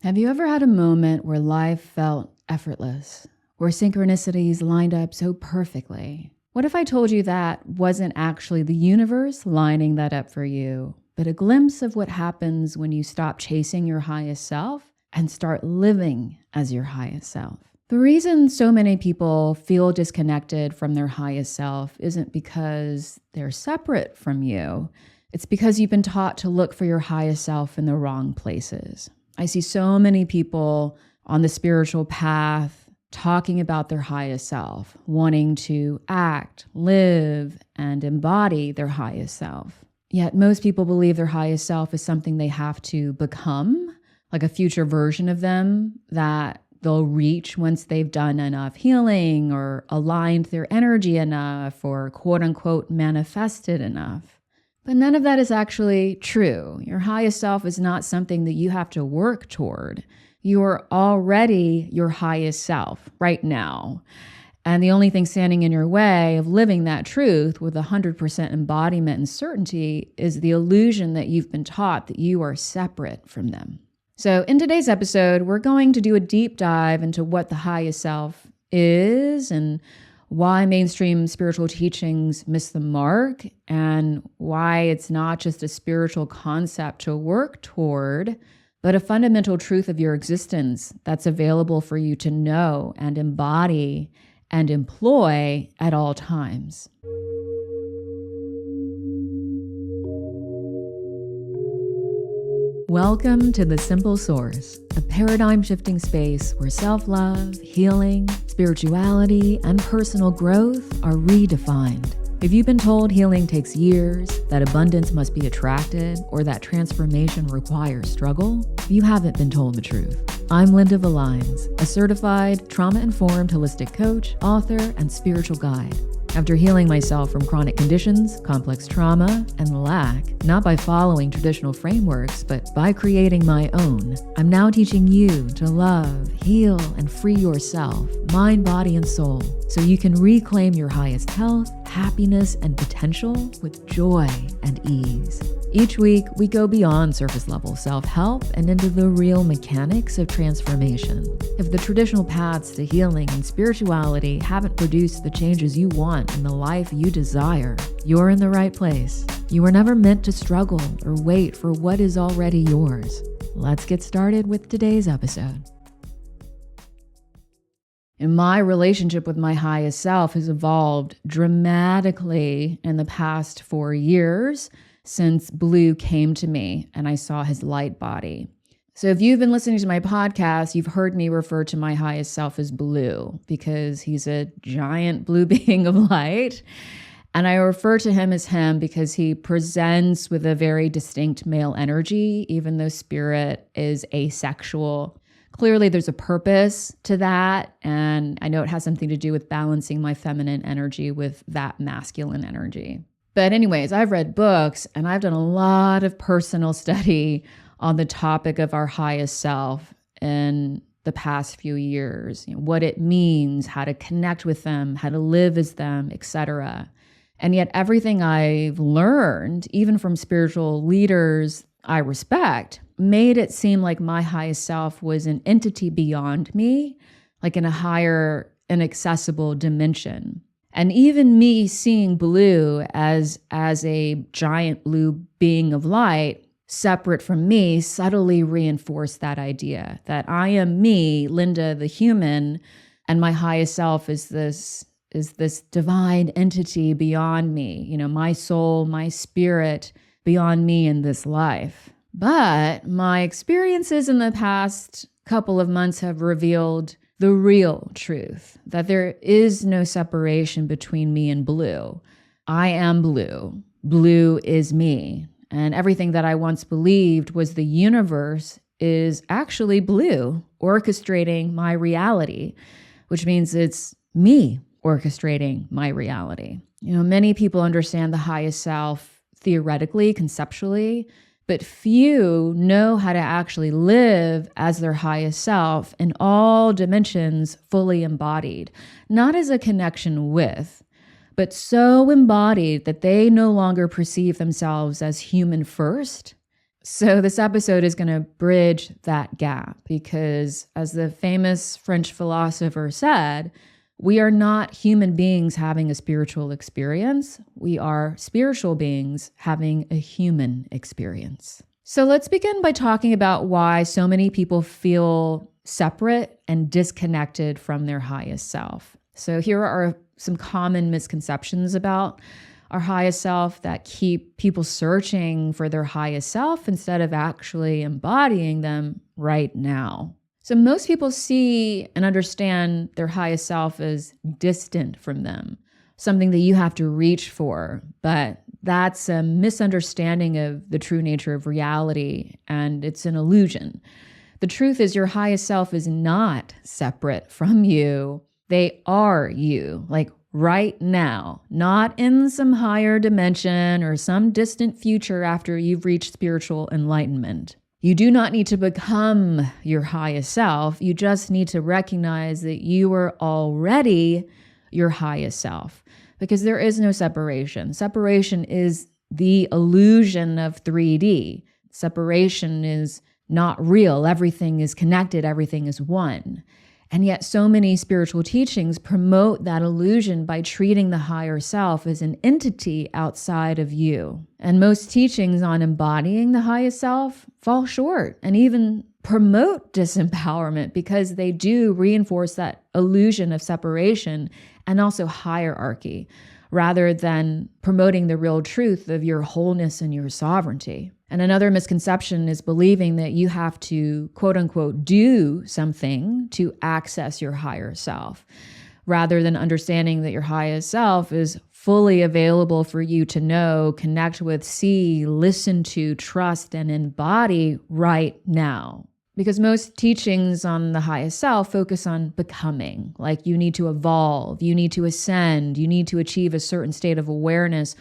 Have you ever had a moment where life felt effortless, where synchronicities lined up so perfectly? What if I told you that wasn't actually the universe lining that up for you, but a glimpse of what happens when you stop chasing your highest self and start living as your highest self? The reason so many people feel disconnected from their highest self isn't because they're separate from you. It's because you've been taught to look for your highest self in the wrong places. I see so many people on the spiritual path talking about their highest self, wanting to act, live, and embody their highest self. Yet most people believe their highest self is something they have to become, like a future version of them that they'll reach once they've done enough healing or aligned their energy enough or quote unquote manifested enough. But none of that is actually true. Your highest self is not something that you have to work toward. You are already your highest self right now. And the only thing standing in your way of living that truth with 100% embodiment and certainty is the illusion that you've been taught that you are separate from them. So in today's episode, we're going to do a deep dive into what the highest self is and why mainstream spiritual teachings miss the mark, and why it's not just a spiritual concept to work toward, but a fundamental truth of your existence that's available for you to know and embody and employ at all times. Welcome to The Simple Source, a paradigm-shifting space where self-love, healing, spirituality, and personal growth are redefined. If you've been told healing takes years, that abundance must be attracted, or that transformation requires struggle, you haven't been told the truth. I'm Linda Valines, a certified trauma-informed holistic coach, author, and spiritual guide. After healing myself from chronic conditions, complex trauma, and lack, not by following traditional frameworks, but by creating my own, I'm now teaching you to love, heal, and free yourself, mind, body, and soul, so you can reclaim your highest health, happiness, and potential with joy and ease. Each week, we go beyond surface-level self-help and into the real mechanics of transformation. If the traditional paths to healing and spirituality haven't produced the changes you want in the life you desire, you're in the right place. You were never meant to struggle or wait for what is already yours. Let's get started with today's episode. And my relationship with my highest self has evolved dramatically in the past 4 years since Blue came to me and I saw his light body. So if you've been listening to my podcast, you've heard me refer to my highest self as Blue because he's a giant blue being of light. And I refer to him as him because he presents with a very distinct male energy, even though spirit is asexual. Clearly, there's a purpose to that, and I know it has something to do with balancing my feminine energy with that masculine energy. But anyways, I've read books, and I've done a lot of personal study on the topic of our highest self in the past few years. What it means, how to connect with them, how to live as them, etc. And yet everything I've learned, even from spiritual leaders I respect, made it seem like my highest self was an entity beyond me, like in a higher, inaccessible dimension. And even me seeing Blue as a giant blue being of light, separate from me, subtly reinforced that idea that I am me, Linda the human, and my highest self is this divine entity beyond me, my soul, my spirit beyond me in this life. But my experiences in the past couple of months have revealed the real truth, that there is no separation between me and Blue. I am Blue. Blue is me. And everything that I once believed was the universe is actually Blue, orchestrating my reality, which means it's me orchestrating my reality. Many people understand the highest self theoretically, conceptually, but few know how to actually live as their highest self in all dimensions, fully embodied, not as a connection with, but so embodied that they no longer perceive themselves as human first, So this episode is going to bridge that gap because, as the famous French philosopher said, we are not human beings having a spiritual experience. We are spiritual beings having a human experience. So let's begin by talking about why so many people feel separate and disconnected from their highest self. So here are some common misconceptions about our highest self that keep people searching for their highest self instead of actually embodying them right now. So most people see and understand their highest self as distant from them, something that you have to reach for, but that's a misunderstanding of the true nature of reality, and it's an illusion. The truth is your highest self is not separate from you. They are you, like right now, not in some higher dimension or some distant future after you've reached spiritual enlightenment. You do not need to become your highest self. You just need to recognize that you are already your highest self, because there is no separation. Separation is the illusion of 3D. Separation is not real. Everything is connected. Everything is one. And yet so many spiritual teachings promote that illusion by treating the higher self as an entity outside of you. And most teachings on embodying the highest self fall short and even promote disempowerment because they do reinforce that illusion of separation and also hierarchy, rather than promoting the real truth of your wholeness and your sovereignty. And another misconception is believing that you have to, quote unquote, do something to access your higher self, rather than understanding that your highest self is fully available for you to know, connect with, see, listen to, trust, and embody right now. Because most teachings on the highest self focus on becoming, like you need to evolve, you need to ascend, you need to achieve a certain state of awareness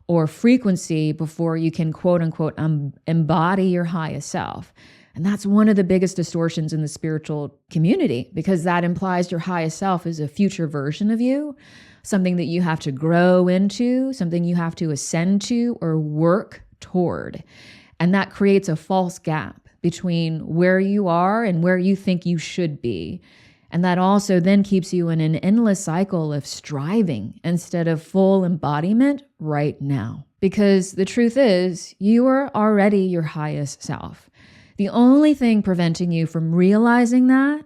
or frequency before you can, quote unquote, embody your highest self. And that's one of the biggest distortions in the spiritual community, because that implies your highest self is a future version of you, something that you have to grow into, something you have to ascend to or work toward. And that creates a false gap between where you are and where you think you should be. And that also then keeps you in an endless cycle of striving instead of full embodiment right now. Because the truth is, you are already your highest self. The only thing preventing you from realizing that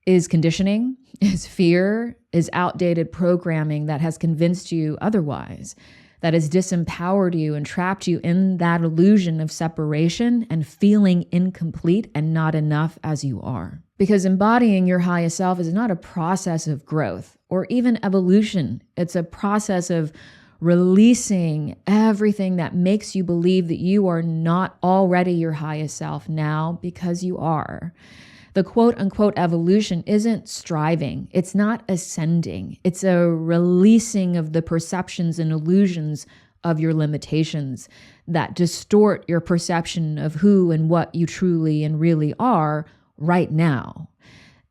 is conditioning, is fear, is outdated programming that has convinced you otherwise, that has disempowered you and trapped you in that illusion of separation and feeling incomplete and not enough as you are. Because embodying your highest self is not a process of growth or even evolution. It's a process of releasing everything that makes you believe that you are not already your highest self now, because you are. The quote unquote evolution isn't striving. It's not ascending. It's a releasing of the perceptions and illusions of your limitations that distort your perception of who and what you truly and really are right now.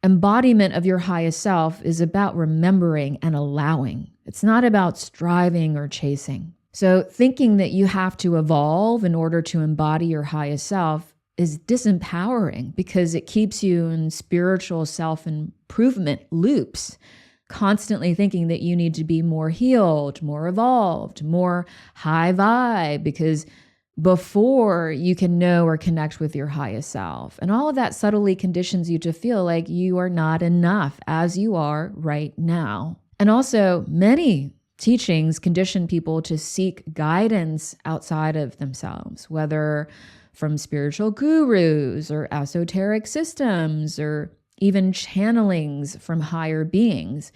Embodiment of your highest self is about remembering and allowing. It's not about striving or chasing. So thinking that you have to evolve in order to embody your highest self is disempowering, because it keeps you in spiritual self-improvement loops, constantly thinking that you need to be more healed, more evolved, more high vibe, because before you can know or connect with your highest self. And all of that subtly conditions you to feel like you are not enough as you are right now. And also, many teachings condition people to seek guidance outside of themselves, whether from spiritual gurus or esoteric systems or even channelings from higher beings.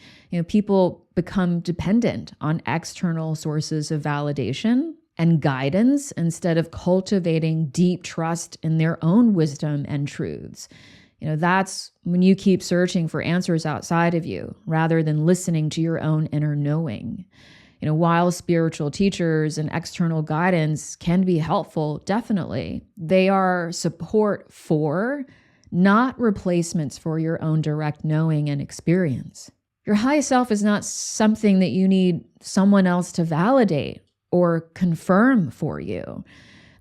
People become dependent on external sources of validation and guidance instead of cultivating deep trust in their own wisdom and truths. That's when you keep searching for answers outside of you rather than listening to your own inner knowing. While spiritual teachers and external guidance can be helpful, definitely, they are support for, not replacements for your own direct knowing and experience. Your highest self is not something that you need someone else to validate or confirm for you.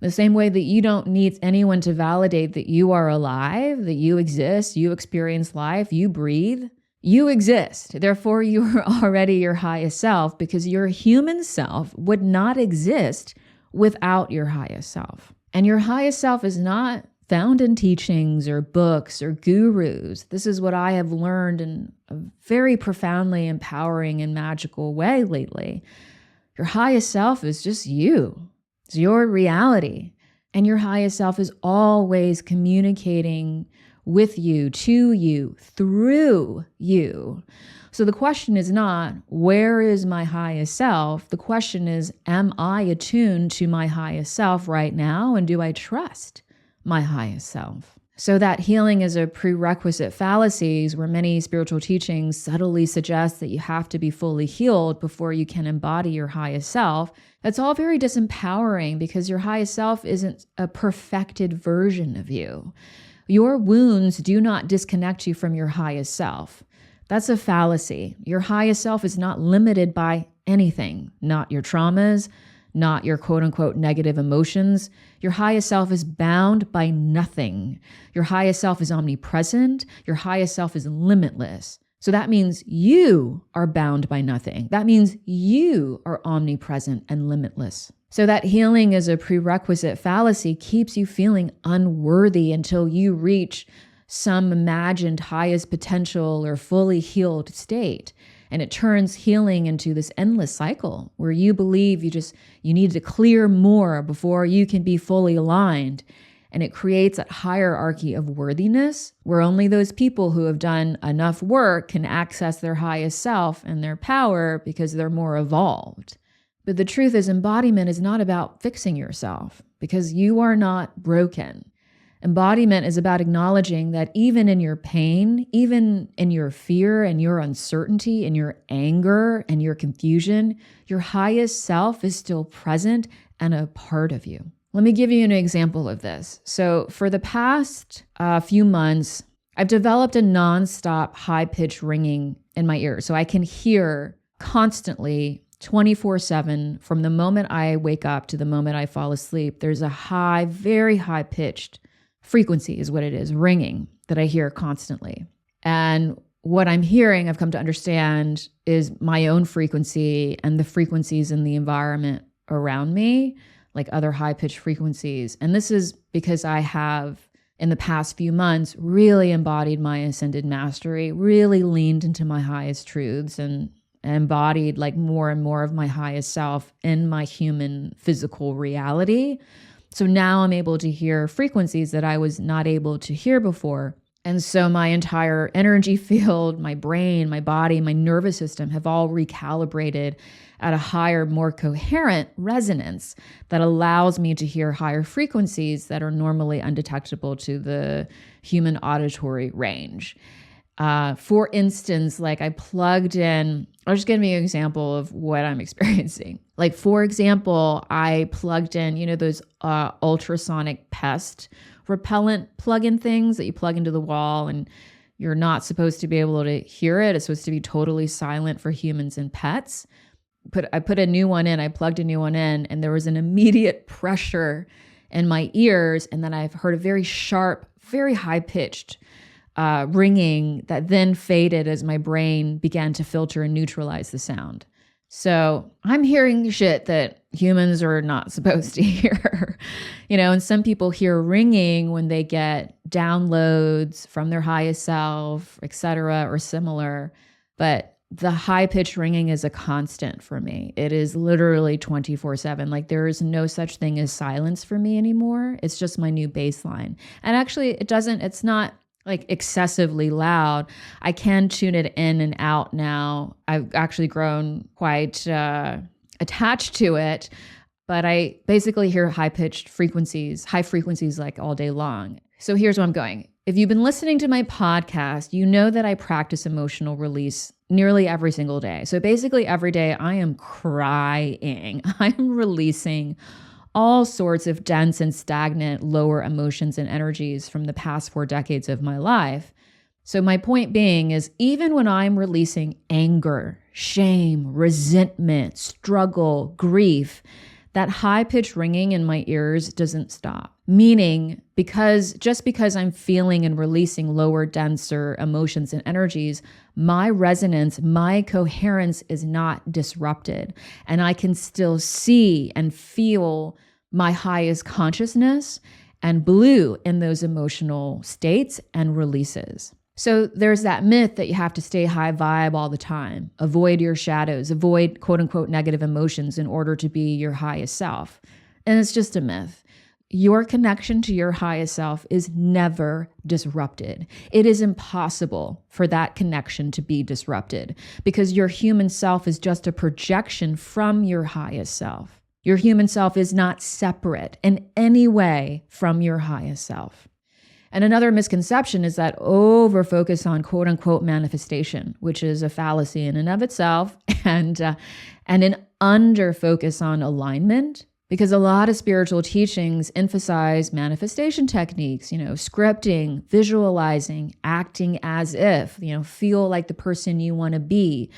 The same way that you don't need anyone to validate that you are alive, that you exist, you experience life, you breathe, you exist. Therefore, you are already your highest self, because your human self would not exist without your highest self. And your highest self is not found in teachings or books or gurus. This is what I have learned in a very profoundly empowering and magical way lately. Your highest self is just you. It's your reality. And your highest self is always communicating with you, to you, through you. So the question is not, where is my highest self? The question is, am I attuned to my highest self right now? And do I trust my highest self? So that healing is a prerequisite fallacies where many spiritual teachings subtly suggest that you have to be fully healed before you can embody your highest self. That's all very disempowering, because your highest self isn't a perfected version of you. Your wounds do not disconnect you from your highest self. That's a fallacy. Your highest self is not limited by anything, not your traumas, not your quote unquote negative emotions. Your highest self is bound by nothing. Your highest self is omnipresent. Your highest self is limitless. So that means you are bound by nothing. That means you are omnipresent and limitless. So that healing as a prerequisite fallacy keeps you feeling unworthy until you reach some imagined highest potential or fully healed state. And it turns healing into this endless cycle where you believe you need to clear more before you can be fully aligned. And it creates a hierarchy of worthiness where only those people who have done enough work can access their highest self and their power because they're more evolved. But the truth is, embodiment is not about fixing yourself, because you are not broken. Embodiment is about acknowledging that even in your pain, even in your fear and your uncertainty and your anger and your confusion, your highest self is still present and a part of you. Let me give you an example of this. So for the past few months, I've developed a nonstop high-pitched ringing in my ears. So I can hear constantly 24/7 from the moment I wake up to the moment I fall asleep. There's a high, very high-pitched frequency is what it is, ringing, that I hear constantly. And what I'm hearing, I've come to understand, is my own frequency and the frequencies in the environment around me, like other high-pitched frequencies. And this is because I have, in the past few months, really embodied my ascended mastery, really leaned into my highest truths and embodied like more and more of my highest self in my human physical reality. So now I'm able to hear frequencies that I was not able to hear before. And so my entire energy field, my brain, my body, my nervous system have all recalibrated at a higher, more coherent resonance that allows me to hear higher frequencies that are normally undetectable to the human auditory range. For instance, like I plugged in, I'll just give you an example of what I'm experiencing. Like, for example, I plugged in, those ultrasonic pest repellent plug-in things that you plug into the wall and you're not supposed to be able to hear it. It's supposed to be totally silent for humans and pets. I put a new one in, I plugged a new one in, and there was an immediate pressure in my ears. And then I've heard a very sharp, very high-pitched ringing that then faded as my brain began to filter and neutralize the sound. So I'm hearing shit that humans are not supposed to hear, and some people hear ringing when they get downloads from their highest self, etc., or similar. But the high-pitched ringing is a constant for me. It is literally 24/7. Like, there is no such thing as silence for me anymore. It's just my new baseline. And actually, it's not like excessively loud. I can tune it in and out now. I've actually grown quite attached to it, but I basically hear high frequencies like all day long. So here's where I'm going. If you've been listening to my podcast, you know that I practice emotional release nearly every single day. So basically every day I am crying. I'm releasing all sorts of dense and stagnant lower emotions and energies from the past 4 decades of my life. So my point being is, even when I'm releasing anger, shame, resentment, struggle, grief, that high-pitched ringing in my ears doesn't stop. Meaning, just because I'm feeling and releasing lower, denser emotions and energies, my resonance, my coherence is not disrupted. And I can still see and feel my highest consciousness and blue in those emotional states and releases. So there's that myth that you have to stay high vibe all the time, avoid your shadows, avoid quote unquote negative emotions in order to be your highest self. And it's just a myth. Your connection to your highest self is never disrupted. It is impossible for that connection to be disrupted because your human self is just a projection from your highest self. Your human self is not separate in any way from your highest self. And another misconception is that over-focus on quote-unquote manifestation, which is a fallacy in and of itself, and an under-focus on alignment, because a lot of spiritual teachings emphasize manifestation techniques, scripting, visualizing, acting as if, feel like the person you want to be.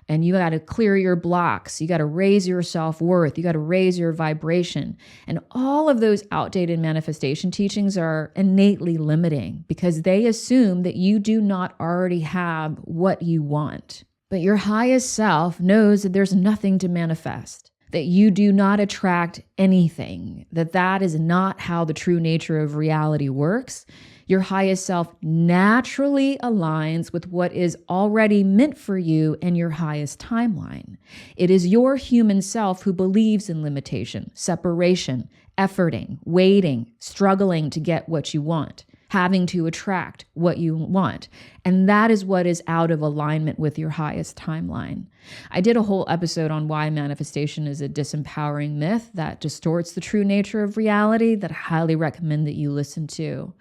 And you got to clear your blocks. You got to raise your self-worth. You got to raise your vibration. And all of those outdated manifestation teachings are innately limiting because they assume that you do not already have what you want. But your highest self knows that there's nothing to manifest, that you do not attract anything, that is not how the true nature of reality works. Your highest self naturally aligns with what is already meant for you in your highest timeline. It is your human self who believes in limitation, separation, efforting, waiting, struggling to get what you want, having to attract what you want. And that is what is out of alignment with your highest timeline. I did a whole episode on why manifestation is a disempowering myth that distorts the true nature of reality that I highly recommend that you listen to.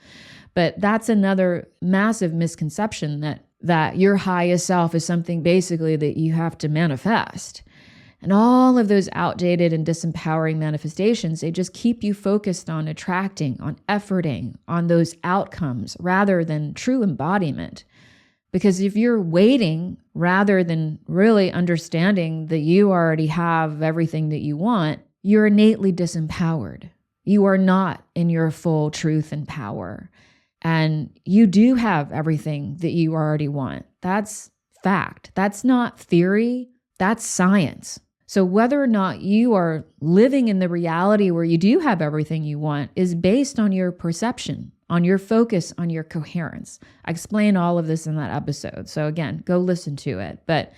But that's another massive misconception that your highest self is something basically that you have to manifest. And all of those outdated and disempowering manifestations, they just keep you focused on attracting, on efforting, on those outcomes rather than true embodiment. Because if you're waiting rather than really understanding that you already have everything that you want, you're innately disempowered. You are not in your full truth and power. And you do have everything that you already want. That's fact. That's not theory. That's science. So whether or not you are living in the reality where you do have everything you want is based on your perception, on your focus, on your coherence. I explain all of this in that episode. So again, go listen to it. But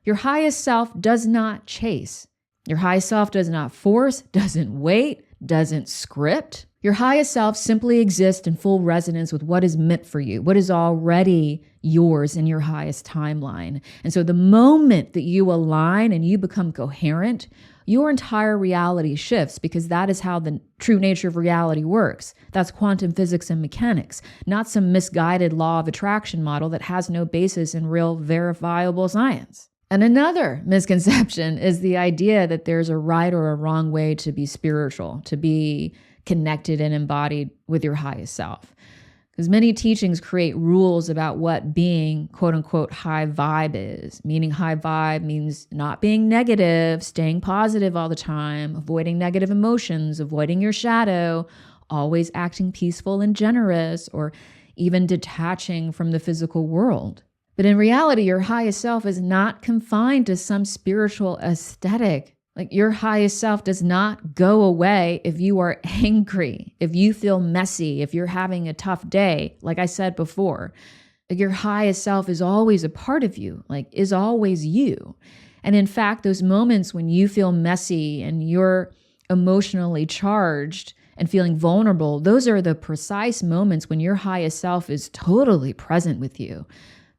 your highest self does not chase. Your highest self does not force, doesn't wait, doesn't script. Your highest self simply exists in full resonance with what is meant for you, what is already yours in your highest timeline. And so the moment that you align and you become coherent, your entire reality shifts because that is how the true nature of reality works. That's quantum physics and mechanics, not some misguided law of attraction model that has no basis in real verifiable science. And another misconception is the idea that there's a right or a wrong way to be spiritual, to be connected and embodied with your highest self. Because many teachings create rules about what being quote unquote high vibe is. Meaning high vibe means not being negative, staying positive all the time, avoiding negative emotions, avoiding your shadow, always acting peaceful and generous, or even detaching from the physical world. But in reality, your highest self is not confined to some spiritual aesthetic. Like your highest self does not go away if you are angry, if you feel messy, if you're having a tough day. Like I said before, your highest self is always a part of you, is always you. And in fact, those moments when you feel messy and you're emotionally charged and feeling vulnerable, those are the precise moments when your highest self is totally present with you.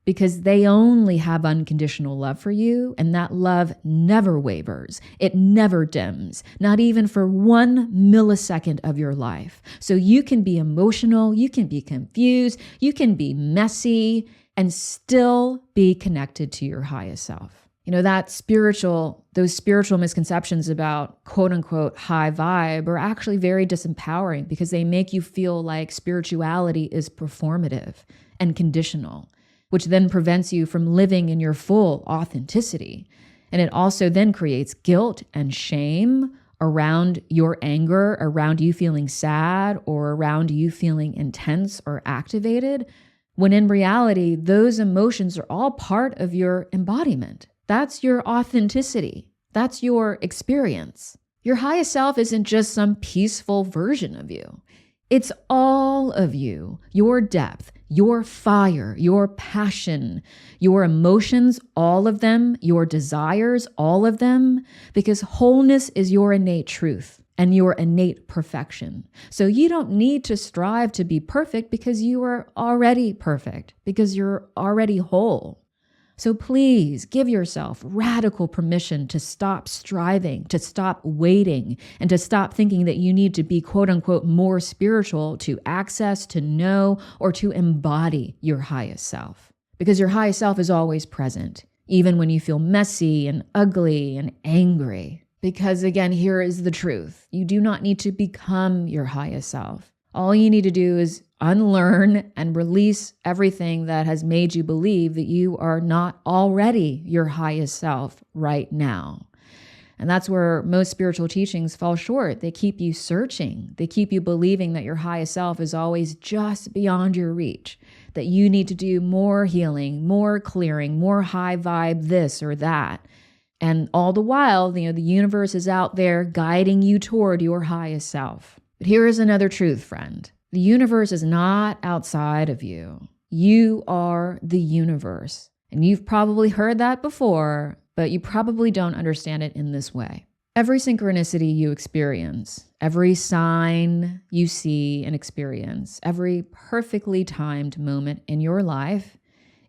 Because they only have unconditional love for you, and that love never wavers. It never dims, not even for 1 millisecond of your life. So you can be emotional, you can be confused, you can be messy, and still be connected to your highest self. Those spiritual misconceptions about quote unquote high vibe are actually very disempowering because they make you feel like spirituality is performative and conditional, which then prevents you from living in your full authenticity. And it also then creates guilt and shame around your anger, around you feeling sad, or around you feeling intense or activated, when in reality, those emotions are all part of your embodiment. That's your authenticity. That's your experience. Your highest self isn't just some peaceful version of you. It's all of you, your depth, your fire, your passion, your emotions, all of them, your desires, all of them, because wholeness is your innate truth and your innate perfection. So you don't need to strive to be perfect because you are already perfect, because you're already whole. So please give yourself radical permission to stop striving, to stop waiting, and to stop thinking that you need to be quote unquote more spiritual to access, to know, or to embody your highest self. Because your highest self is always present, even when you feel messy and ugly and angry. Because again, here is the truth. You do not need to become your highest self. All you need to do is unlearn and release everything that has made you believe that you are not already your highest self right now. And that's where most spiritual teachings fall short. They keep you searching. They keep you believing that your highest self is always just beyond your reach, that you need to do more healing, more clearing, more high vibe this or that. And all the while, the universe is out there guiding you toward your highest self. But here is another truth, friend. The universe is not outside of you. You are the universe. And you've probably heard that before, but you probably don't understand it in this way. Every synchronicity you experience, every sign you see and experience, every perfectly timed moment in your life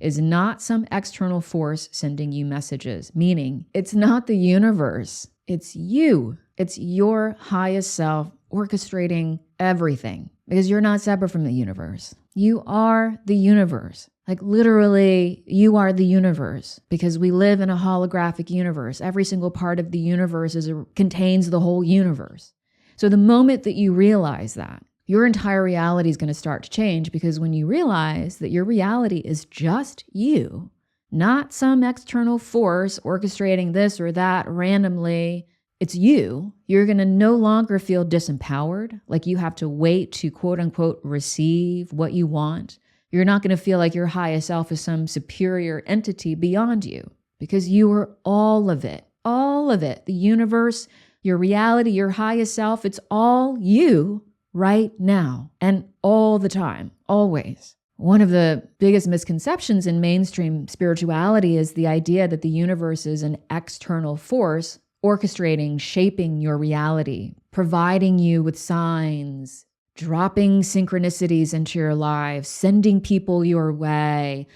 is not some external force sending you messages, meaning it's not the universe, it's you. It's your highest self orchestrating everything, because you're not separate from the universe. You are the universe. Like literally, you are the universe, because we live in a holographic universe. Every single part of the universe contains the whole universe. So the moment that you realize that, your entire reality is going to start to change, because when you realize that your reality is just you, not some external force orchestrating this or that randomly, it's you, you're going to no longer feel disempowered, like you have to wait to quote unquote receive what you want. You're not going to feel like your highest self is some superior entity beyond you, because you are all of it, all of it. The universe, your reality, your highest self, it's all you right now and all the time, always. One of the biggest misconceptions in mainstream spirituality is the idea that the universe is an external force orchestrating, shaping your reality, providing you with signs, dropping synchronicities into your life, sending people your way,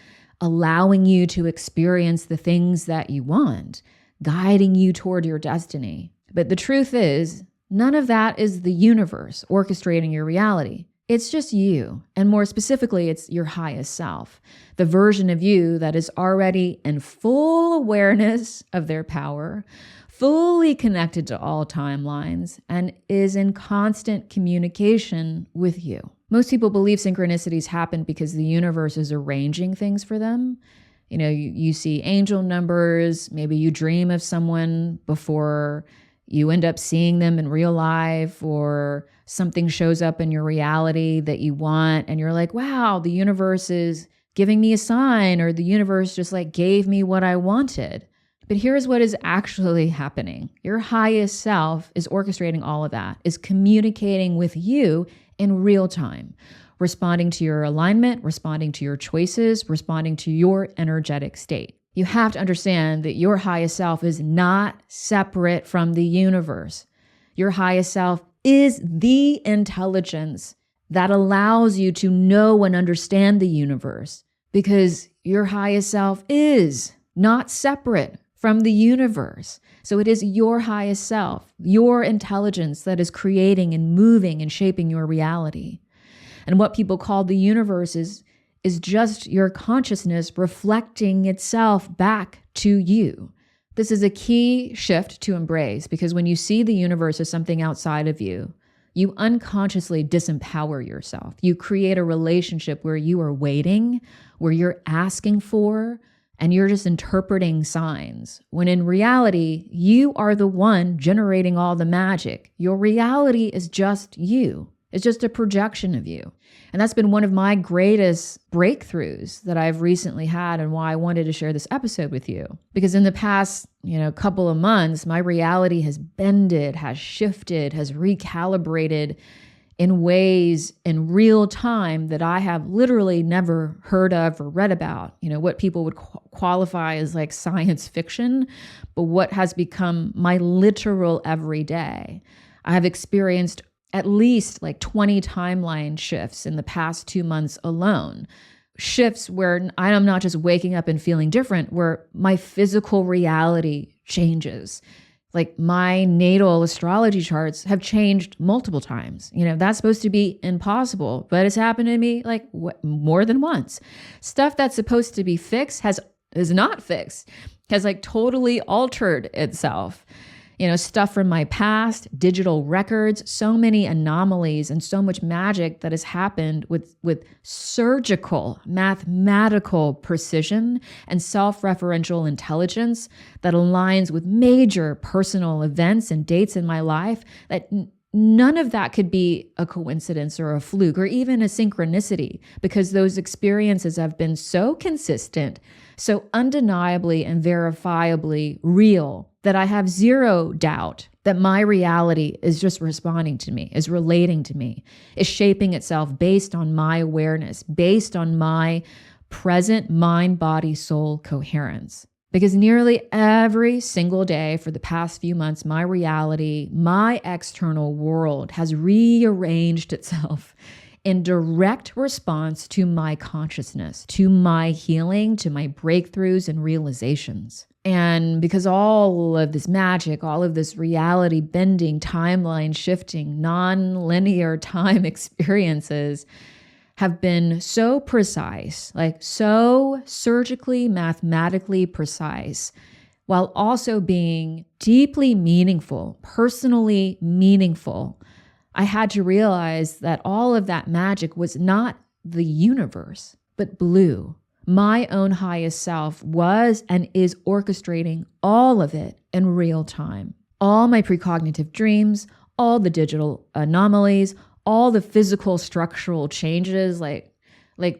allowing you to experience the things that you want, guiding you toward your destiny. But the truth is, none of that is the universe orchestrating your reality. It's just you. And more specifically, it's your highest self, the version of you that is already in full awareness of their power, fully connected to all timelines, and is in constant communication with you. Most people believe synchronicities happen because the universe is arranging things for them. You see angel numbers, maybe you dream of someone before you end up seeing them in real life, or something shows up in your reality that you want, and you're like, wow, the universe is giving me a sign, or the universe just gave me what I wanted. But here's what is actually happening. Your highest self is orchestrating all of that, is communicating with you in real time, responding to your alignment, responding to your choices, responding to your energetic state. You have to understand that your highest self is not separate from the universe. Your highest self is the intelligence that allows you to know and understand the universe, because your highest self is not separate from the universe. So it is your highest self, your intelligence, that is creating and moving and shaping your reality. And what people call the universe is just your consciousness reflecting itself back to you. This is a key shift to embrace, because when you see the universe as something outside of you, you unconsciously disempower yourself. You create a relationship where you are waiting, where you're asking for, and you're just interpreting signs, when in reality, you are the one generating all the magic. Your reality is just you. It's just a projection of you. And that's been one of my greatest breakthroughs that I've recently had, and why I wanted to share this episode with you. Because in the past, couple of months, my reality has bended, has shifted, has recalibrated in ways in real time that I have literally never heard of or read about. What people would qualify as like science fiction, but what has become my literal everyday. I have experienced at least like 20 timeline shifts in the past 2 months alone. Shifts where I'm not just waking up and feeling different, where my physical reality changes. Like my natal astrology charts have changed multiple times. That's supposed to be impossible, but it's happened to me like more than once. Stuff that's supposed to be fixed is not fixed, has like totally altered itself. Stuff from my past, digital records, so many anomalies and so much magic that has happened with surgical, mathematical precision and self-referential intelligence that aligns with major personal events and dates in my life, that none of that could be a coincidence or a fluke or even a synchronicity, because those experiences have been so consistent, so undeniably and verifiably real, that I have zero doubt that my reality is just responding to me, is relating to me, is shaping itself based on my awareness, based on my present mind, body, soul coherence. Because nearly every single day for the past few months, my reality, my external world has rearranged itself in direct response to my consciousness, to my healing, to my breakthroughs and realizations. And because all of this magic, all of this reality bending, timeline shifting, non-linear time experiences have been so precise, like so surgically, mathematically precise, while also being deeply meaningful, personally meaningful, I had to realize that all of that magic was not the universe, but Blue. My own highest self was and is orchestrating all of it in real time. All my precognitive dreams, all the digital anomalies, all the physical structural changes, like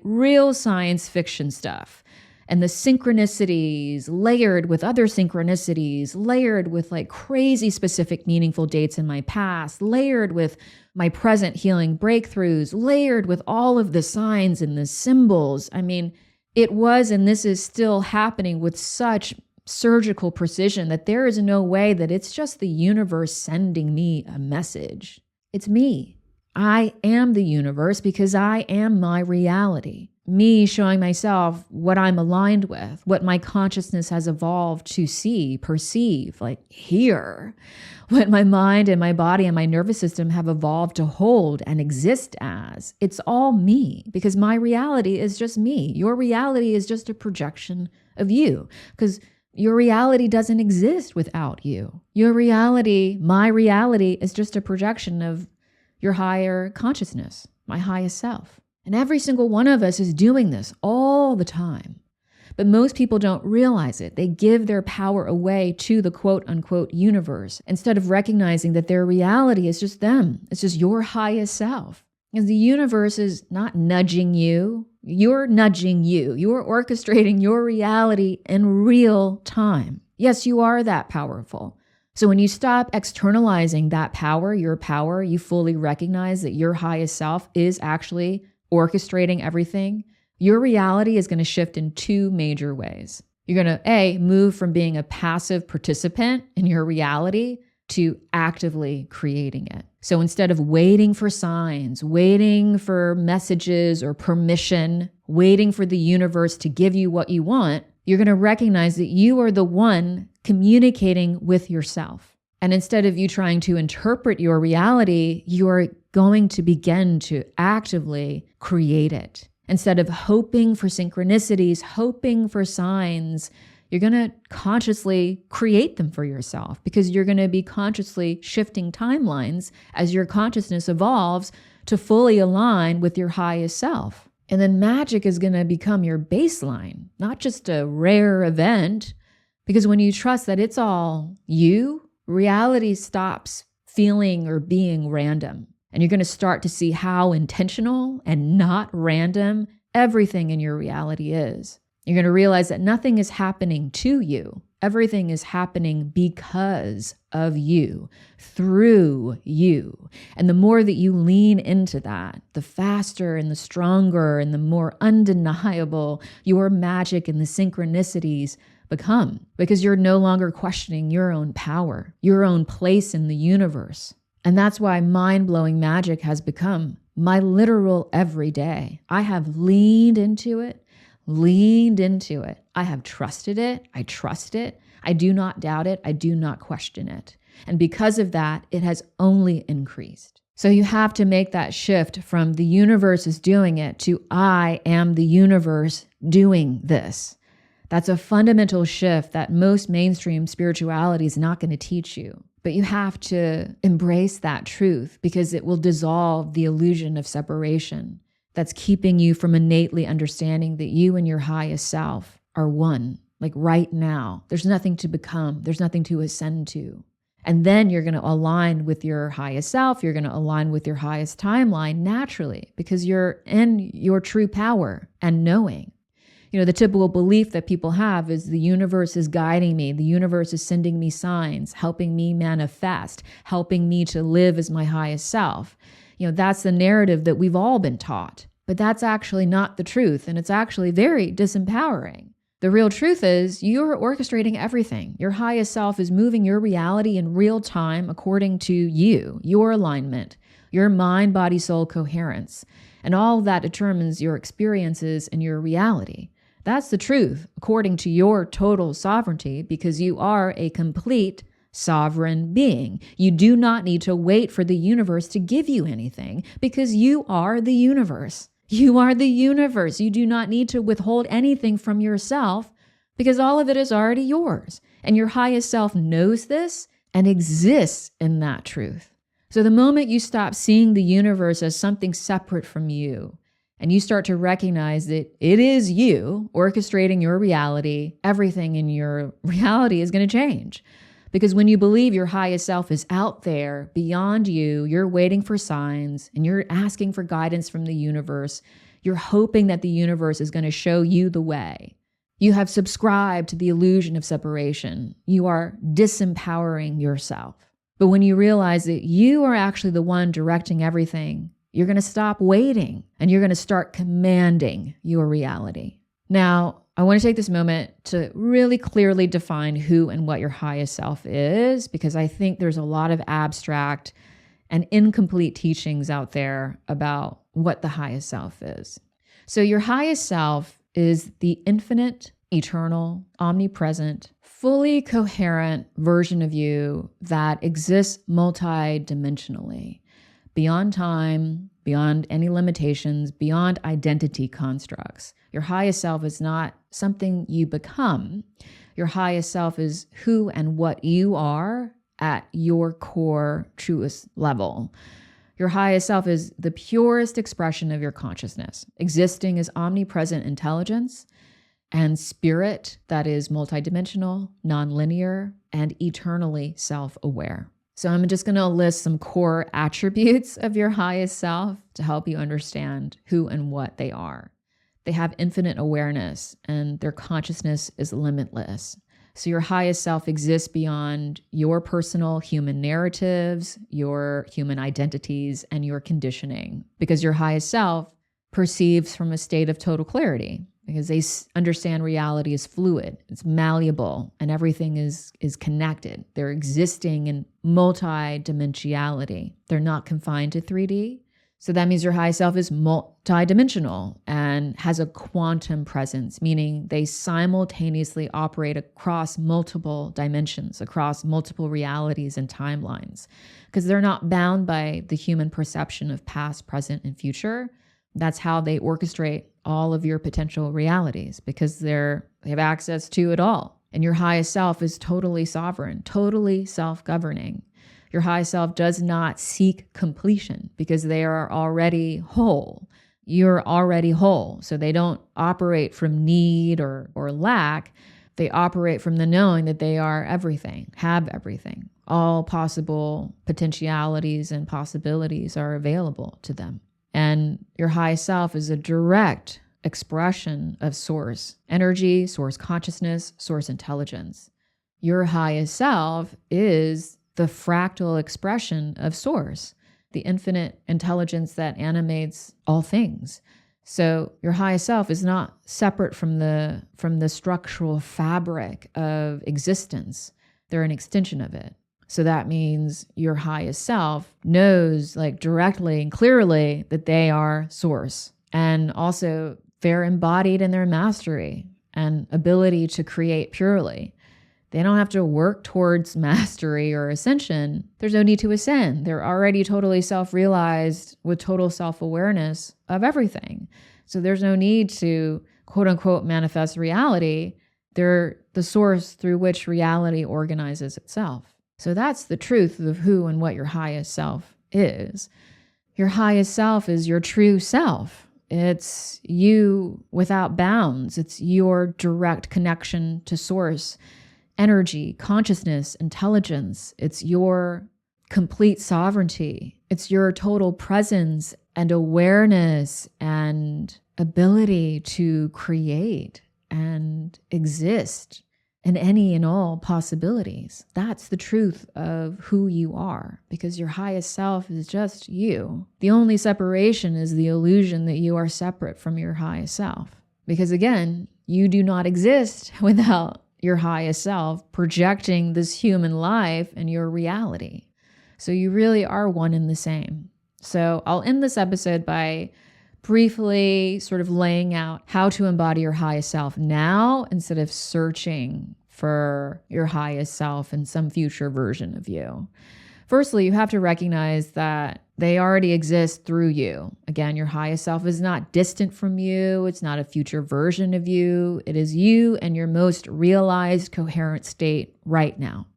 real science fiction stuff. And the synchronicities layered with other synchronicities, layered with like crazy specific meaningful dates in my past, layered with my present healing breakthroughs, layered with all of the signs and the symbols. I mean, it was, and this is still happening with such surgical precision that there is no way that it's just the universe sending me a message. It's me. I am the universe because I am my reality. Me showing myself what I'm aligned with, what my consciousness has evolved to see, perceive, like hear, what my mind and my body and my nervous system have evolved to hold and exist as. It's all me because my reality is just me. Your reality is just a projection of you because your reality doesn't exist without you. Your reality, my reality, is just a projection of your higher consciousness, my highest self. And every single one of us is doing this all the time. But most people don't realize it. They give their power away to the quote unquote universe instead of recognizing that their reality is just them. It's just your highest self. Because the universe is not nudging you. You're nudging you. You're orchestrating your reality in real time. Yes, you are that powerful. So when you stop externalizing that power, your power, you fully recognize that your highest self is actually orchestrating everything. Your reality is going to shift in two major ways. You're going to move from being a passive participant in your reality to actively creating it. So instead of waiting for signs, waiting for messages or permission, waiting for the universe to give you what you want, you're going to recognize that you are the one communicating with yourself. And instead of you trying to interpret your reality, you're going to begin to actively create it. Instead of hoping for synchronicities, hoping for signs, you're going to consciously create them for yourself because you're going to be consciously shifting timelines as your consciousness evolves to fully align with your highest self. And then magic is going to become your baseline. not just a rare event. Because when you trust that it's all you, reality stops feeling or being random. And you're going to start to see how intentional and not random everything in your reality is. You're going to realize that nothing is happening to you. Everything is happening because of you, through you. And the more that you lean into that, the faster and the stronger and the more undeniable your magic and the synchronicities become, because you're no longer questioning your own power, your own place in the universe. And that's why mind-blowing magic has become my literal everyday. I have leaned into it. I have trusted it. I trust it. I do not doubt it. I do not question it. And because of that, it has only increased. So you have to make that shift from the universe is doing it to I am the universe doing this. That's a fundamental shift that most mainstream spirituality is not going to teach you. But you have to embrace that truth because it will dissolve the illusion of separation that's keeping you from innately understanding that you and your highest self are one. Like right now, there's nothing to become. There's nothing to ascend to. And then you're going to align with your highest self. You're going to align with your highest timeline naturally because you're in your true power and knowing. You know, the typical belief that people have is the universe is guiding me. The universe is sending me signs, helping me manifest, helping me to live as my highest self. You know, that's the narrative that we've all been taught. But that's actually not the truth. And it's actually very disempowering. The real truth is you're orchestrating everything. Your highest self is moving your reality in real time according to you, your alignment, your mind, body, soul coherence. And all of that determines your experiences and your reality. That's the truth, according to your total sovereignty, because you are a complete sovereign being. You do not need to wait for the universe to give you anything because you are the universe. You are the universe. You do not need to withhold anything from yourself because all of it is already yours. And your highest self knows this and exists in that truth. So the moment you stop seeing the universe as something separate from you, and you start to recognize that it is you orchestrating your reality, everything in your reality is going to change. Because when you believe your highest self is out there beyond you, you're waiting for signs and you're asking for guidance from the universe. You're hoping that the universe is going to show you the way. You have subscribed to the illusion of separation. You are disempowering yourself. But when you realize that you are actually the one directing everything, you're going to stop waiting and you're going to start commanding your reality. Now, I want to take this moment to really clearly define who and what your highest self is, because I think there's a lot of abstract and incomplete teachings out there about what the highest self is. So your highest self is the infinite, eternal, omnipresent, fully coherent version of you that exists multidimensionally, beyond time, beyond any limitations, beyond identity constructs. Your highest self is not something you become. Your highest self is who and what you are at your core, truest level. Your highest self is the purest expression of your consciousness, existing as omnipresent intelligence and spirit that is multidimensional, nonlinear, and eternally self-aware. So I'm just going to list some core attributes of your highest self to help you understand who and what they are. They have infinite awareness and their consciousness is limitless. So your highest self exists beyond your personal human narratives, your human identities, and your conditioning, because your highest self perceives from a state of total clarity, because they understand reality is fluid, it's malleable, and everything is connected. They're existing in multi-dimensionality. They're not confined to 3D. So that means your high self is multidimensional and has a quantum presence, meaning they simultaneously operate across multiple dimensions, across multiple realities and timelines, because they're not bound by the human perception of past, present, and future. That's how they orchestrate all of your potential realities, because they have access to it all. And your highest self is totally sovereign, totally self-governing. Your high self does not seek completion because they are already whole. you're already whole. So they don't operate from need or lack. They operate from the knowing that they are everything, have everything. All possible potentialities and possibilities are available to them. And your highest self is a direct expression of source energy, source consciousness, source intelligence. Your highest self is the fractal expression of source, the infinite intelligence that animates all things. So your highest self is not separate from the structural fabric of existence. They're an extension of it. So that means your highest self knows like directly and clearly that they are source. And also they're embodied in their mastery and ability to create purely. They don't have to work towards mastery or ascension. There's no need to ascend. They're already totally self-realized with total self-awareness of everything. So there's no need to quote unquote manifest reality. They're the source through which reality organizes itself. So that's the truth of who and what your highest self is. Your highest self is your true self. It's you without bounds. It's your direct connection to source, energy, consciousness, intelligence. It's your complete sovereignty. It's your total presence and awareness and ability to create and exist in any and all possibilities. That's the truth of who you are, because your highest self is just you. The only separation is the illusion that you are separate from your highest self. Because again, you do not exist without your highest self projecting this human life and your reality. So you really are one and the same. So I'll end this episode by briefly sort of laying out how to embody your highest self now instead of searching for your highest self in some future version of you. Firstly, you have to recognize that they already exist through you. Again, your highest self is not distant from you. It's not a future version of you. It is you and your most realized, coherent state right now.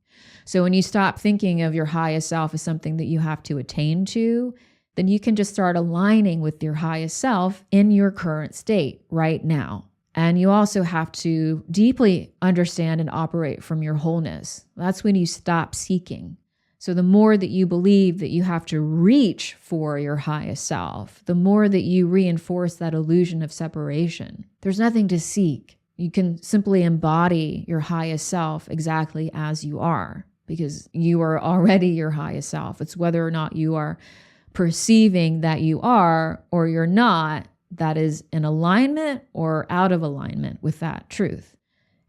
So when you stop thinking of your highest self as something that you have to attain to, then you can just start aligning with your highest self in your current state right now. And you also have to deeply understand and operate from your wholeness. That's when you stop seeking. So the more that you believe that you have to reach for your highest self, the more that you reinforce that illusion of separation. There's nothing to seek. You can simply embody your highest self exactly as you are, because you are already your highest self. It's whether or not you are perceiving that you are or you're not, that is in alignment or out of alignment with that truth.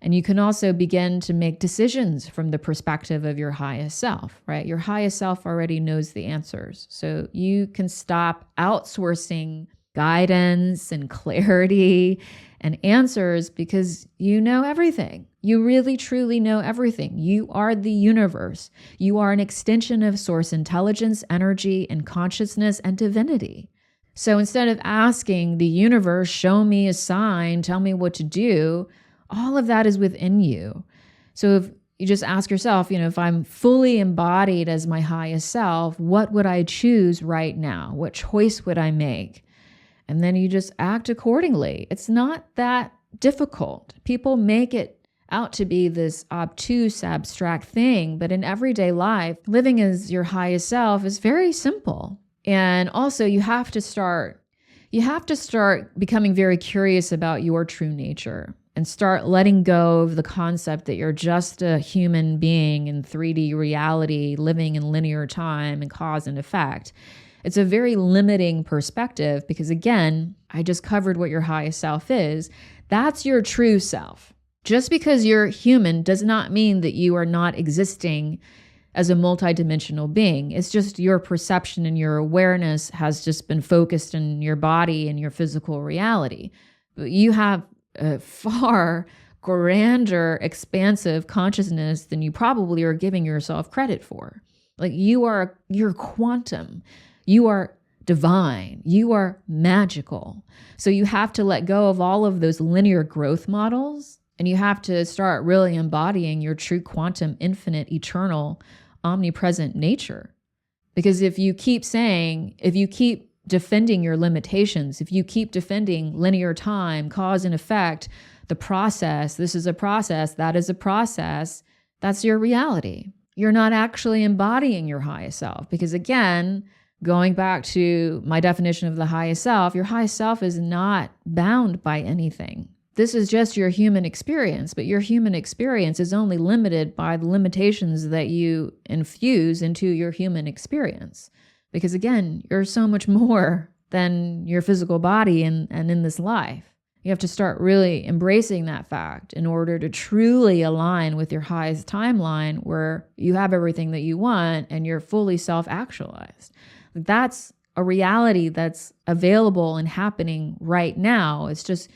And you can also begin to make decisions from the perspective of your highest self, right? Your highest self already knows the answers. So you can stop outsourcing guidance and clarity and answers because you know everything. You really, truly know everything. You are the universe. You are an extension of source intelligence, energy, and consciousness and divinity. So instead of asking the universe, show me a sign, tell me what to do, all of that is within you. So if you just ask yourself, if I'm fully embodied as my highest self, what would I choose right now? What choice would I make? And then you just act accordingly. It's not that difficult. People make it out to be this obtuse, abstract thing, but in everyday life, living as your highest self is very simple. And also you have to start becoming very curious about your true nature and start letting go of the concept that you're just a human being in 3D reality, living in linear time and cause and effect. It's a very limiting perspective because, again, I just covered what your highest self is. That's your true self. Just because you're human does not mean that you are not existing as a multidimensional being. It's just your perception and your awareness has just been focused in your body and your physical reality. But you have a far grander, expansive consciousness than you probably are giving yourself credit for. Like you're quantum. You are divine. You are magical. So you have to let go of all of those linear growth models, and you have to start really embodying your true quantum, infinite, eternal, omnipresent nature. Because if you keep defending your limitations, if you keep defending linear time, cause and effect, the process, this is a process, that is a process, that's your reality. You're not actually embodying your highest self. Because again, going back to my definition of the highest self, your highest self is not bound by anything. This is just your human experience, but your human experience is only limited by the limitations that you infuse into your human experience. Because again, you're so much more than your physical body and in this life. You have to start really embracing that fact in order to truly align with your highest timeline where you have everything that you want and you're fully self-actualized. That's a reality that's available and happening right now. It's just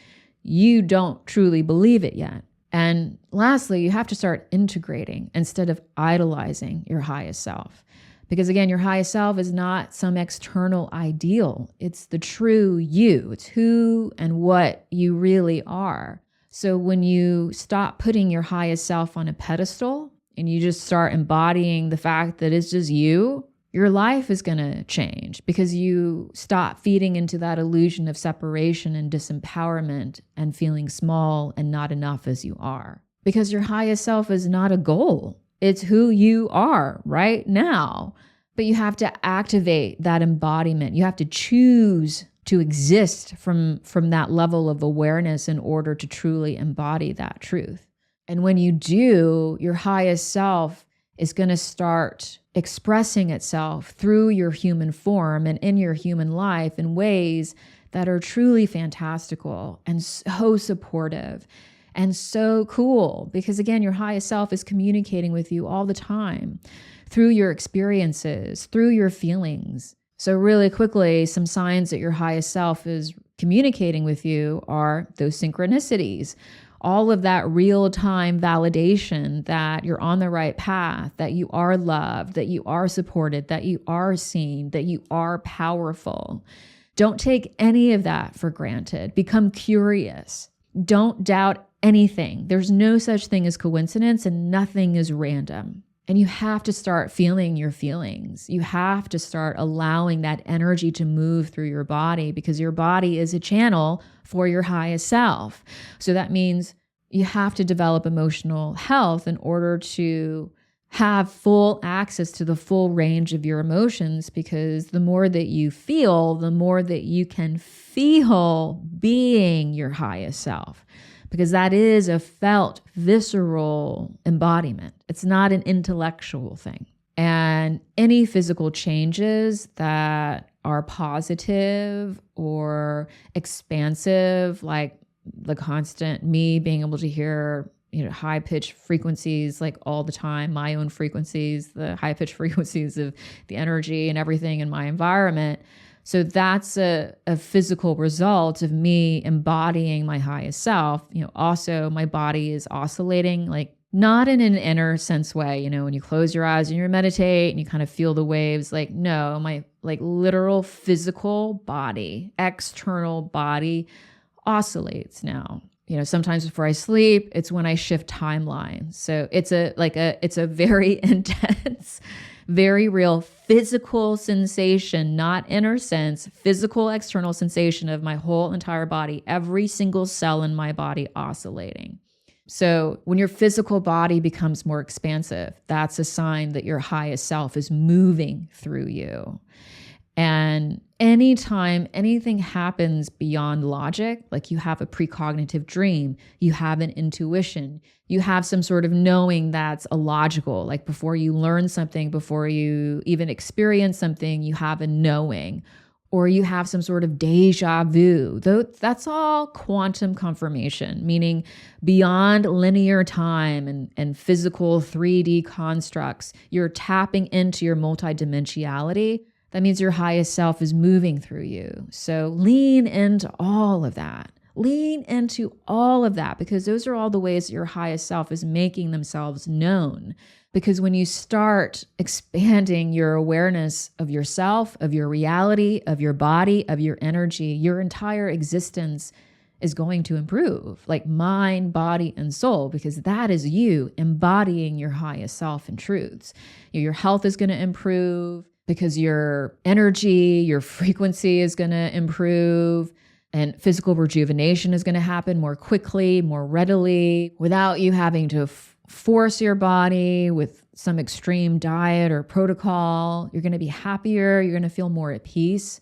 you don't truly believe it yet. And lastly, you have to start integrating instead of idolizing your highest self. Because again, your highest self is not some external ideal. It's the true you. It's who and what you really are. So when you stop putting your highest self on a pedestal and you just start embodying the fact that it's just you, your life is going to change because you stop feeding into that illusion of separation and disempowerment and feeling small and not enough as you are. Because your highest self is not a goal. It's who you are right now. But you have to activate that embodiment. You have to choose to exist from that level of awareness in order to truly embody that truth. And when you do, your highest self is going to start expressing itself through your human form and in your human life in ways that are truly fantastical and so supportive and so cool. Because again, your highest self is communicating with you all the time through your experiences, through your feelings. So really quickly, some signs that your highest self is communicating with you are those synchronicities. All of that real-time validation that you're on the right path, that you are loved, that you are supported, that you are seen, that you are powerful. Don't take any of that for granted. Become curious. Don't doubt anything. There's no such thing as coincidence and nothing is random. And you have to start feeling your feelings. You have to start allowing that energy to move through your body because your body is a channel for your highest self. So that means you have to develop emotional health in order to have full access to the full range of your emotions, because the more that you feel, the more that you can feel being your highest self. Because that is a felt, visceral embodiment. It's not an intellectual thing. And any physical changes that are positive or expansive, like the constant me being able to hear, high-pitched frequencies like all the time, my own frequencies, the high-pitched frequencies of the energy and everything in my environment. So that's a physical result of me embodying my highest self. Also my body is oscillating, like not in an inner sense way, when you close your eyes and you meditate and you kind of feel the waves, like no, my like literal physical body, external body oscillates now. Sometimes before I sleep, it's when I shift timelines. So it's a very intense, very real physical sensation, not inner sense, physical external sensation of my whole entire body, every single cell in my body oscillating. So when your physical body becomes more expansive, that's a sign that your highest self is moving through you. And anytime anything happens beyond logic, like you have a precognitive dream, you have an intuition, you have some sort of knowing that's illogical, like before you learn something, before you even experience something, you have a knowing, or you have some sort of deja vu. Though that's all quantum confirmation, meaning beyond linear time and physical 3D constructs, you're tapping into your multidimensionality. That means your highest self is moving through you. So lean into all of that. Lean into all of that, because those are all the ways that your highest self is making themselves known. Because when you start expanding your awareness of yourself, of your reality, of your body, of your energy, your entire existence is going to improve, like mind, body, and soul, because that is you embodying your highest self and truths. Your health is going to improve. because your energy, your frequency is going to improve, and physical rejuvenation is going to happen more quickly, more readily, without you having to force your body with some extreme diet or protocol. You're going to be happier. You're going to feel more at peace.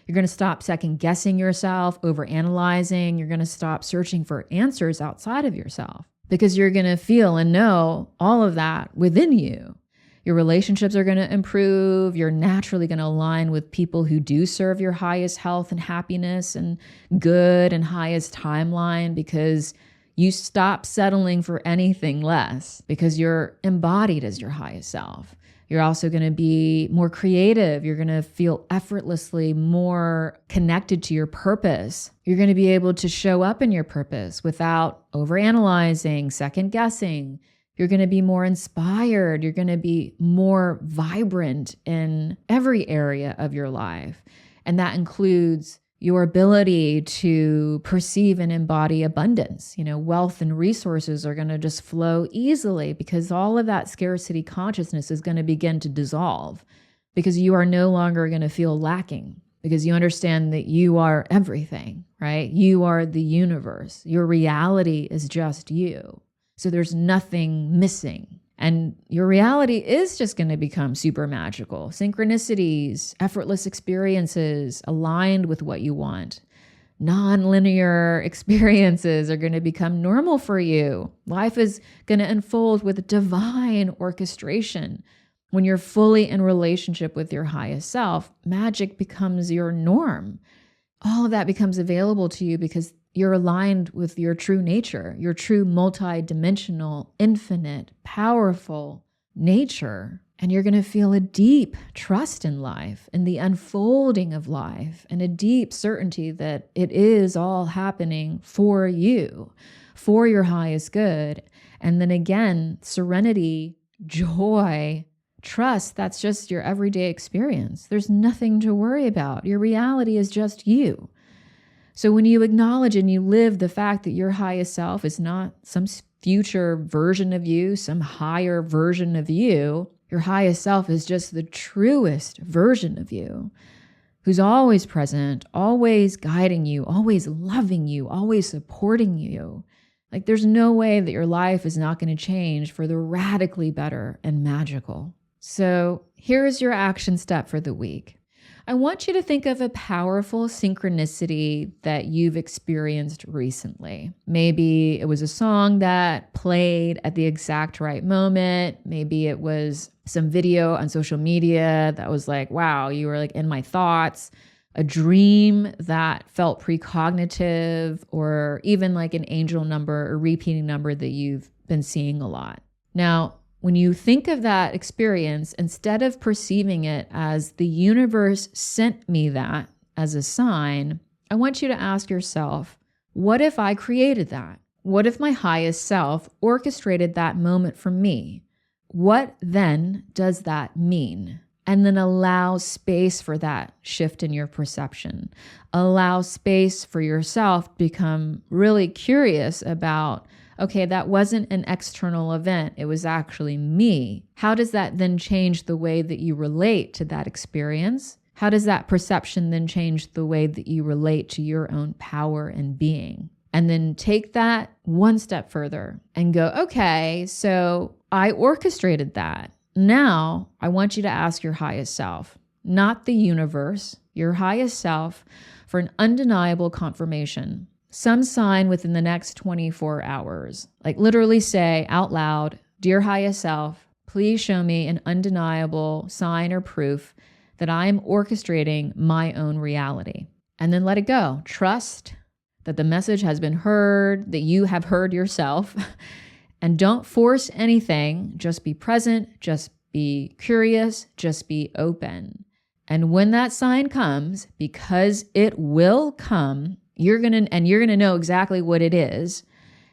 You're going to stop second guessing yourself, overanalyzing. You're going to stop searching for answers outside of yourself, because you're going to feel and know all of that within you. Your relationships are going to improve. You're naturally going to align with people who do serve your highest health and happiness and good and highest timeline, because you stop settling for anything less, because you're embodied as your highest self. You're also going to be more creative. You're going to feel effortlessly more connected to your purpose. You're going to be able to show up in your purpose without overanalyzing, second guessing. You're going to be more inspired. You're going to be more vibrant in every area of your life. And that includes your ability to perceive and embody abundance. Wealth and resources are going to just flow easily, because all of that scarcity consciousness is going to begin to dissolve, because you are no longer going to feel lacking, because you understand that you are everything, right? You are the universe. Your reality is just you. So there's nothing missing. And your reality is just going to become super magical. Synchronicities, effortless experiences aligned with what you want. Non-linear experiences are going to become normal for you. Life is going to unfold with divine orchestration. When you're fully in relationship with your highest self, magic becomes your norm. All of that becomes available to you because you're aligned with your true nature, your true multi-dimensional, infinite, powerful nature. And you're going to feel a deep trust in life and the unfolding of life, and a deep certainty that it is all happening for you, for your highest good. And then again, serenity, joy, trust, that's just your everyday experience. There's nothing to worry about. Your reality is just you. So when you acknowledge and you live the fact that your highest self is not some future version of you, some higher version of you, your highest self is just the truest version of you, who's always present, always guiding you, always loving you, always supporting you. Like, there's no way that your life is not going to change for the radically better and magical. So here's your action step for the week. I want you to think of a powerful synchronicity that you've experienced recently. Maybe it was a song that played at the exact right moment. Maybe it was some video on social media that was like, wow, you were like in my thoughts. A dream that felt precognitive, or even like an angel number or repeating number that you've been seeing a lot. Now, when you think of that experience, instead of perceiving it as the universe sent me that as a sign, I want you to ask yourself, what if I created that? What if my highest self orchestrated that moment for me? What then does that mean? And then allow space for that shift in your perception. Allow space for yourself to become really curious about, okay, that wasn't an external event. It was actually me. How does that then change the way that you relate to that experience? How does that perception then change the way that you relate to your own power and being? And then take that one step further and go, okay, so I orchestrated that. Now I want you to ask your highest self, not the universe, your highest self, for an undeniable confirmation. Some sign within the next 24 hours. Like, literally say out loud, dear highest self, please show me an undeniable sign or proof that I am orchestrating my own reality. And then let it go. Trust that the message has been heard, that you have heard yourself. And don't force anything. Just be present. Just be curious. Just be open. And when that sign comes, because it will come, you're going to know exactly what it is.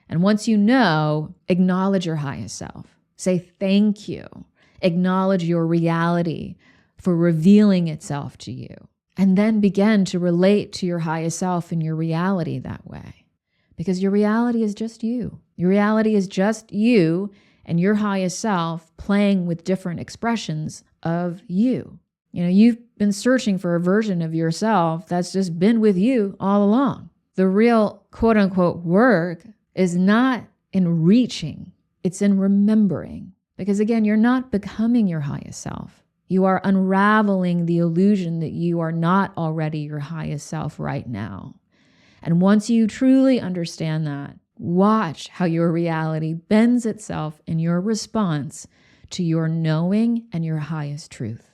And once you know, acknowledge your highest self. Say thank you. Acknowledge your reality for revealing itself to you. And then begin to relate to your highest self and your reality that way. Because your reality is just you. Your reality is just you and your highest self playing with different expressions of you. You've been searching for a version of yourself that's just been with you all along. The real quote unquote work is not in reaching, it's in remembering. Because again, you're not becoming your highest self. You are unraveling the illusion that you are not already your highest self right now. And once you truly understand that, watch how your reality bends itself in your response to your knowing and your highest truth.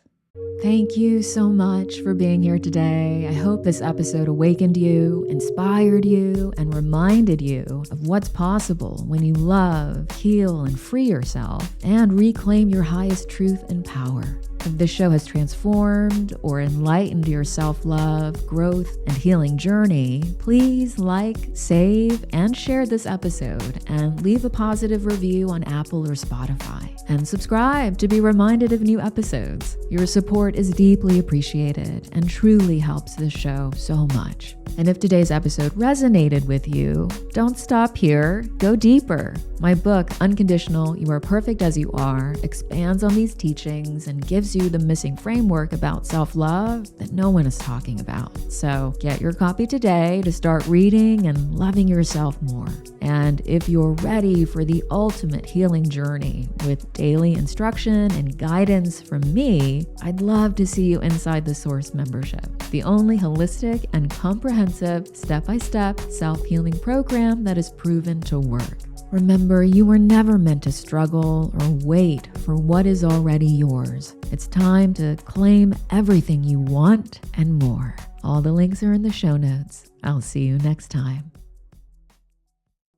Thank you so much for being here today. I hope this episode awakened you, inspired you, and reminded you of what's possible when you love, heal, and free yourself and reclaim your highest truth and power. If this show has transformed or enlightened your self-love, growth, and healing journey, please like, save, and share this episode and leave a positive review on Apple or Spotify. And subscribe to be reminded of new episodes. Your support is deeply appreciated and truly helps this show so much. And if today's episode resonated with you, don't stop here. Go deeper. My book, Unconditional, You Are Perfect As You Are, expands on these teachings and gives you the missing framework about self-love that no one is talking about. So get your copy today to start reading and loving yourself more. And if you're ready for the ultimate healing journey with daily instruction and guidance from me, I'd love to see you inside the Source membership, the only holistic and comprehensive step-by-step self-healing program that is proven to work. Remember, you were never meant to struggle or wait for what is already yours. It's time to claim everything you want and more. All the links are in the show notes. I'll see you next time.